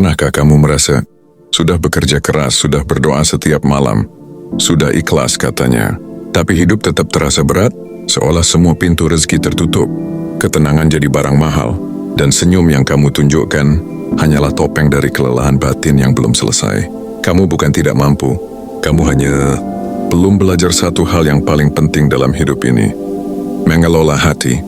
Pernahkah kamu merasa, sudah bekerja keras, sudah berdoa setiap malam, sudah ikhlas katanya, tapi hidup tetap terasa berat, seolah semua pintu rezeki tertutup, ketenangan jadi barang mahal, dan senyum yang kamu tunjukkan hanyalah topeng dari kelelahan batin yang belum selesai. Kamu bukan tidak mampu, kamu hanya belum belajar satu hal yang paling penting dalam hidup ini, mengelola hati.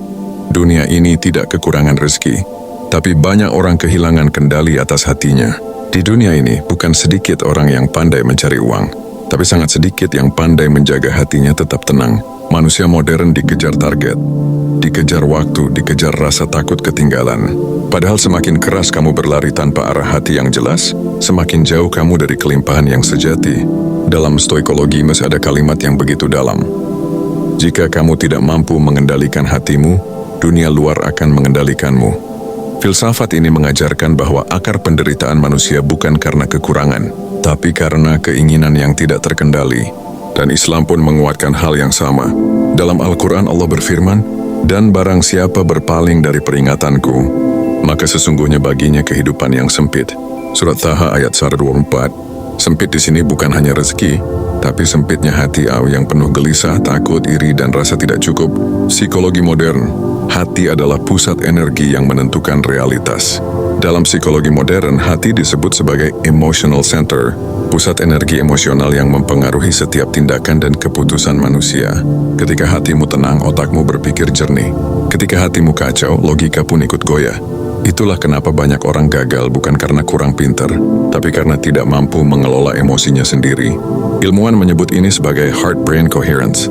Dunia ini tidak kekurangan rezeki, tapi banyak orang kehilangan kendali atas hatinya. Di dunia ini bukan sedikit orang yang pandai mencari uang, tapi sangat sedikit yang pandai menjaga hatinya tetap tenang. Manusia modern dikejar target, dikejar waktu, dikejar rasa takut ketinggalan. Padahal semakin keras kamu berlari tanpa arah hati yang jelas, semakin jauh kamu dari kelimpahan yang sejati. Dalam stoikologi masih ada kalimat yang begitu dalam. Jika kamu tidak mampu mengendalikan hatimu, dunia luar akan mengendalikanmu. Filsafat ini mengajarkan bahwa akar penderitaan manusia bukan karena kekurangan, tapi karena keinginan yang tidak terkendali. Dan Islam pun menguatkan hal yang sama. Dalam Al-Quran Allah berfirman, "Dan barang siapa berpaling dari peringatanku, maka sesungguhnya baginya kehidupan yang sempit." Surat Taha ayat 124. Sempit di sini bukan hanya rezeki, tapi sempitnya hati yang penuh gelisah, takut, iri, dan rasa tidak cukup. Psikologi modern, hati adalah pusat energi yang menentukan realitas. Dalam psikologi modern, hati disebut sebagai emotional center, pusat energi emosional yang mempengaruhi setiap tindakan dan keputusan manusia. Ketika hatimu tenang, otakmu berpikir jernih. Ketika hatimu kacau, logika pun ikut goyah. Itulah kenapa banyak orang gagal bukan karena kurang pintar, tapi karena tidak mampu mengelola emosinya sendiri. Ilmuwan menyebut ini sebagai heart-brain coherence,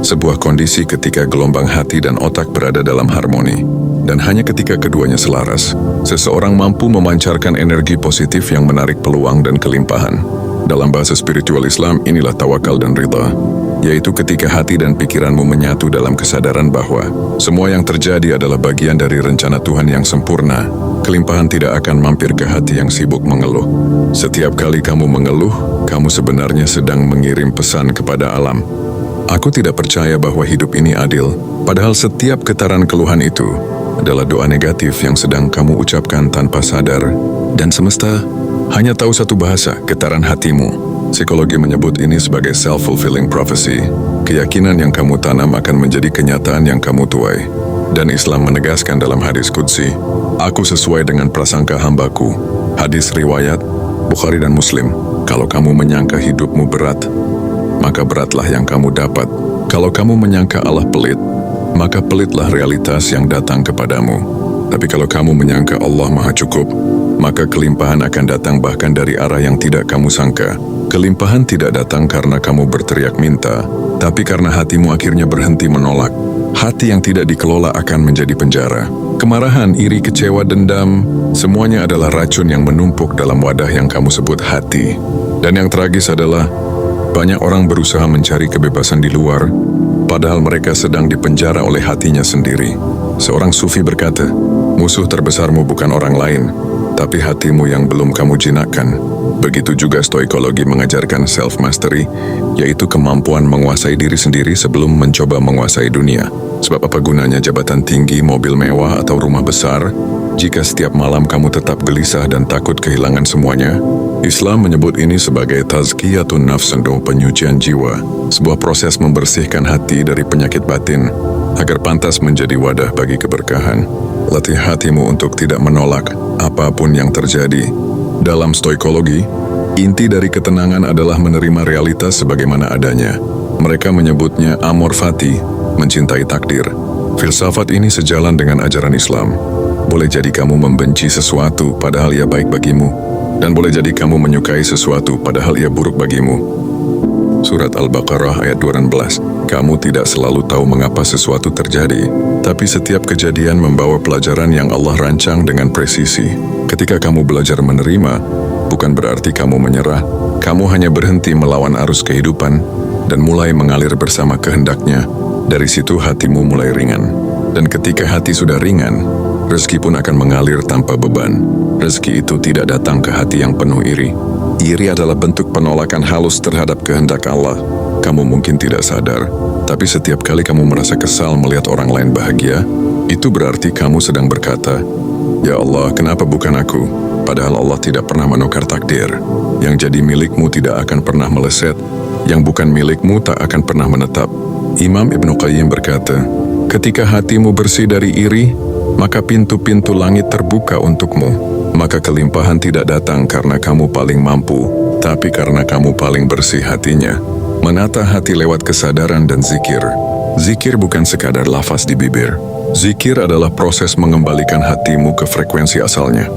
sebuah kondisi ketika gelombang hati dan otak berada dalam harmoni. Dan hanya ketika keduanya selaras, seseorang mampu memancarkan energi positif yang menarik peluang dan kelimpahan. Dalam bahasa spiritual Islam, inilah tawakal dan ridha, yaitu ketika hati dan pikiranmu menyatu dalam kesadaran bahwa semua yang terjadi adalah bagian dari rencana Tuhan yang sempurna. Kelimpahan tidak akan mampir ke hati yang sibuk mengeluh. Setiap kali kamu mengeluh, kamu sebenarnya sedang mengirim pesan kepada alam. Aku tidak percaya bahwa hidup ini adil, padahal setiap getaran keluhan itu adalah doa negatif yang sedang kamu ucapkan tanpa sadar. Dan semesta hanya tahu satu bahasa, getaran hatimu. Psikologi menyebut ini sebagai self-fulfilling prophecy. Keyakinan yang kamu tanam akan menjadi kenyataan yang kamu tuai. Dan Islam menegaskan dalam hadis Qudsi, "Aku sesuai dengan prasangka hambaku." Hadis riwayat Bukhari dan Muslim. Kalau kamu menyangka hidupmu berat, maka beratlah yang kamu dapat. Kalau kamu menyangka Allah pelit, maka pelitlah realitas yang datang kepadamu. Tapi kalau kamu menyangka Allah Maha Cukup, maka kelimpahan akan datang bahkan dari arah yang tidak kamu sangka. Kelimpahan tidak datang karena kamu berteriak minta, tapi karena hatimu akhirnya berhenti menolak. Hati yang tidak dikelola akan menjadi penjara. Kemarahan, iri, kecewa, dendam, semuanya adalah racun yang menumpuk dalam wadah yang kamu sebut hati. Dan yang tragis adalah, banyak orang berusaha mencari kebebasan di luar, padahal mereka sedang dipenjara oleh hatinya sendiri. Seorang sufi berkata, "Musuh terbesarmu bukan orang lain, tapi hatimu yang belum kamu jinakkan." Begitu juga stoikologi mengajarkan self-mastery, yaitu kemampuan menguasai diri sendiri sebelum mencoba menguasai dunia. Sebab apa gunanya jabatan tinggi, mobil mewah, atau rumah besar, jika setiap malam kamu tetap gelisah dan takut kehilangan semuanya? Islam menyebut ini sebagai tazkiyatun nafs, atau penyucian jiwa, sebuah proses membersihkan hati dari penyakit batin, agar pantas menjadi wadah bagi keberkahan. Latih hatimu untuk tidak menolak apapun yang terjadi. Dalam stoikologi, inti dari ketenangan adalah menerima realitas sebagaimana adanya. Mereka menyebutnya amor fati, mencintai takdir. Filsafat ini sejalan dengan ajaran Islam. Boleh jadi kamu membenci sesuatu padahal ia baik bagimu, dan boleh jadi kamu menyukai sesuatu padahal ia buruk bagimu. Surat Al-Baqarah ayat 12. Kamu tidak selalu tahu mengapa sesuatu terjadi, tapi setiap kejadian membawa pelajaran yang Allah rancang dengan presisi. Ketika kamu belajar menerima, bukan berarti kamu menyerah. Kamu hanya berhenti melawan arus kehidupan dan mulai mengalir bersama kehendaknya. Dari situ hatimu mulai ringan. Dan ketika hati sudah ringan, rezeki pun akan mengalir tanpa beban. Rezeki itu tidak datang ke hati yang penuh iri. Iri adalah bentuk penolakan halus terhadap kehendak Allah. Kamu mungkin tidak sadar, tapi setiap kali kamu merasa kesal melihat orang lain bahagia, itu berarti kamu sedang berkata, "Ya Allah, kenapa bukan aku?" padahal Allah tidak pernah menukar takdir. Yang jadi milikmu tidak akan pernah meleset, yang bukan milikmu tak akan pernah menetap. Imam Ibnu Qayyim berkata, ketika hatimu bersih dari iri, maka pintu-pintu langit terbuka untukmu. Maka kelimpahan tidak datang karena kamu paling mampu, tapi karena kamu paling bersih hatinya. Menata hati lewat kesadaran dan zikir. Zikir bukan sekadar lafaz di bibir. Zikir adalah proses mengembalikan hatimu ke frekuensi asalnya,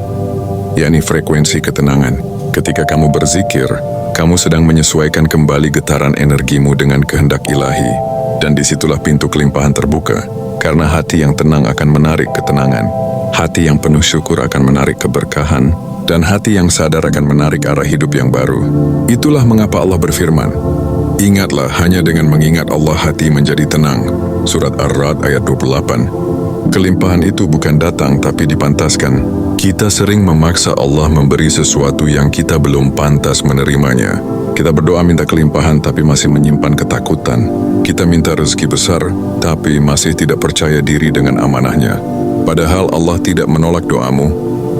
yakni frekuensi ketenangan. Ketika kamu berzikir, kamu sedang menyesuaikan kembali getaran energimu dengan kehendak ilahi. Dan disitulah pintu kelimpahan terbuka, karena hati yang tenang akan menarik ketenangan. Hati yang penuh syukur akan menarik keberkahan, dan hati yang sadar akan menarik arah hidup yang baru. Itulah mengapa Allah berfirman, ingatlah hanya dengan mengingat Allah hati menjadi tenang. Surat Ar-Ra'd ayat 28. Kelimpahan itu bukan datang tapi dipantaskan. Kita sering memaksa Allah memberi sesuatu yang kita belum pantas menerimanya. Kita berdoa minta kelimpahan tapi masih menyimpan ketakutan. Kita minta rezeki besar tapi masih tidak percaya diri dengan amanahnya. Padahal Allah tidak menolak doamu.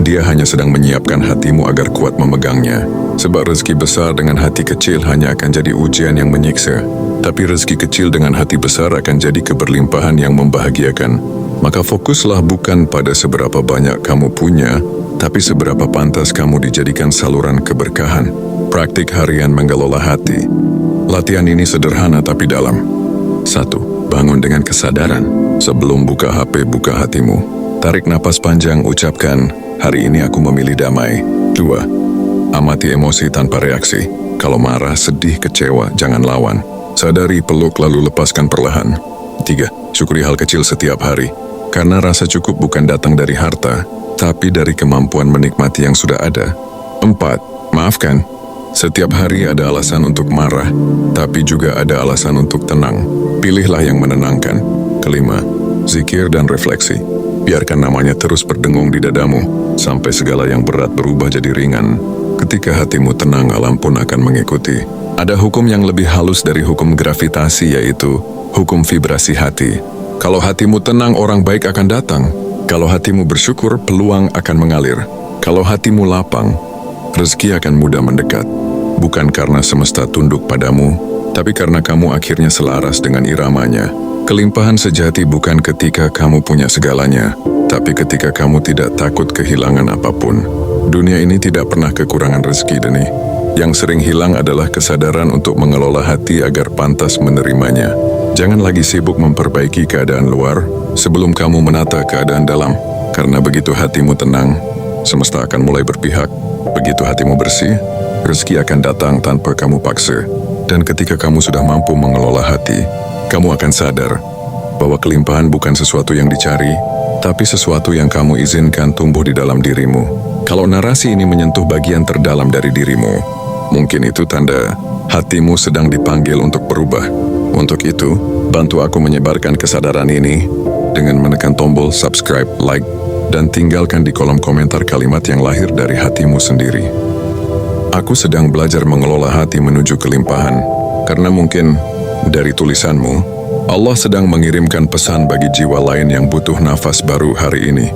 Dia hanya sedang menyiapkan hatimu agar kuat memegangnya. Sebab rezeki besar dengan hati kecil hanya akan jadi ujian yang menyiksa. Tapi rezeki kecil dengan hati besar akan jadi keberlimpahan yang membahagiakan. Maka fokuslah bukan pada seberapa banyak kamu punya, tapi seberapa pantas kamu dijadikan saluran keberkahan. Praktik harian mengelola hati. Latihan ini sederhana tapi dalam. 1. Bangun dengan kesadaran. Sebelum buka HP, buka hatimu. Tarik napas panjang, ucapkan, hari ini aku memilih damai. 2. Amati emosi tanpa reaksi. Kalau marah, sedih, kecewa, jangan lawan. Sadari, peluk, lalu lepaskan perlahan. 3. Syukuri hal kecil setiap hari. Karena rasa cukup bukan datang dari harta, tapi dari kemampuan menikmati yang sudah ada. 4. Maafkan. Setiap hari ada alasan untuk marah, tapi juga ada alasan untuk tenang. Pilihlah yang menenangkan. 5. Zikir dan refleksi. Biarkan namanya terus berdengung di dadamu, sampai segala yang berat berubah jadi ringan. Ketika hatimu tenang, alam pun akan mengikuti. Ada hukum yang lebih halus dari hukum gravitasi, yaitu hukum vibrasi hati. Kalau hatimu tenang, orang baik akan datang. Kalau hatimu bersyukur, peluang akan mengalir. Kalau hatimu lapang, rezeki akan mudah mendekat. Bukan karena semesta tunduk padamu, tapi karena kamu akhirnya selaras dengan iramanya. Kelimpahan sejati bukan ketika kamu punya segalanya, tapi ketika kamu tidak takut kehilangan apapun. Dunia ini tidak pernah kekurangan rezeki, Deni. Yang sering hilang adalah kesadaran untuk mengelola hati agar pantas menerimanya. Jangan lagi sibuk memperbaiki keadaan luar sebelum kamu menata keadaan dalam. Karena begitu hatimu tenang, semesta akan mulai berpihak. Begitu hatimu bersih, rezeki akan datang tanpa kamu paksa. Dan ketika kamu sudah mampu mengelola hati, kamu akan sadar bahwa kelimpahan bukan sesuatu yang dicari, tapi sesuatu yang kamu izinkan tumbuh di dalam dirimu. Kalau narasi ini menyentuh bagian terdalam dari dirimu, mungkin itu tanda hatimu sedang dipanggil untuk berubah. Untuk itu, bantu aku menyebarkan kesadaran ini dengan menekan tombol subscribe, like, dan tinggalkan di kolom komentar kalimat yang lahir dari hatimu sendiri. Aku sedang belajar mengelola hati menuju kelimpahan, karena mungkin dari tulisanmu, Allah sedang mengirimkan pesan bagi jiwa lain yang butuh nafas baru hari ini.